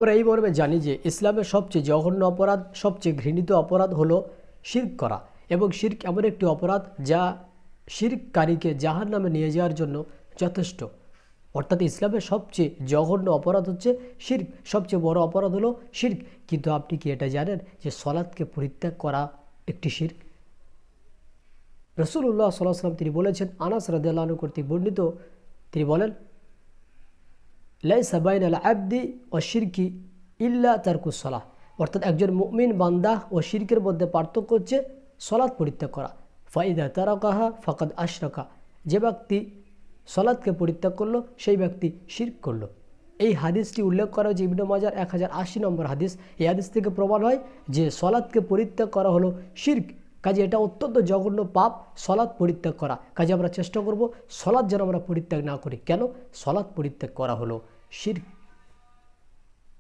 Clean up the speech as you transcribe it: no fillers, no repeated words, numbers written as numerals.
আমরা এই মর্মে জানি যে ইসলামের সবচেয়ে জঘন্য অপরাধ, সবচেয়ে ঘৃণিত অপরাধ হলো শিরক করা। এবং শিরক এমন একটি অপরাধ যা শিরককারীকে জাহান্নামে নিয়ে যাওয়ার জন্য যথেষ্ট। অর্থাৎ ইসলামের সবচেয়ে জঘন্য অপরাধ হচ্ছে শিরক, সবচেয়ে বড় অপরাধ হলো শিরক। কিন্তু আপনি কি এটা জানেন যে সলাৎকে পরিত্যাগ করা একটি শিরক? রাসূলুল্লাহ সাল্লাল্লাহু আলাইহি ওয়াসাল্লাম তিনি বলেছেন, আনাস রাদিয়াল্লাহু আনহু কর্তৃক বর্ণিত, তিনি বলেন, লাইসা বাইনাল আবদি ওয়া শিরকি ইল্লা তারকুস সালাহ। অর্থাৎ একজন মুমিন বান্দা ও শিরকের মধ্যে পার্থক্য হচ্ছে সলাৎ পরিত্যাগ করা। ফাইদা তারাকাহা ফাকাদ আশরাকা, যে ব্যক্তি সলাৎকে পরিত্যাগ করলো সেই ব্যক্তি শিরক করলো। এই হাদিসটি উল্লেখ করা হয়েছে ইবনে মাজার 1080 নম্বর হাদিস। এই হাদিস থেকে প্রমাণ হয় যে সলাৎকে পরিত্যাগ করা হলো শিরক। কাজে এটা অত্যন্ত জঘন্য পাপ সলাৎ পরিত্যাগ করা। কাজে আমরা চেষ্টা করব সলাৎ যেন আমরা পরিত্যাগ না করি। কেন? সলাৎ পরিত্যাগ করা হলো শিরক।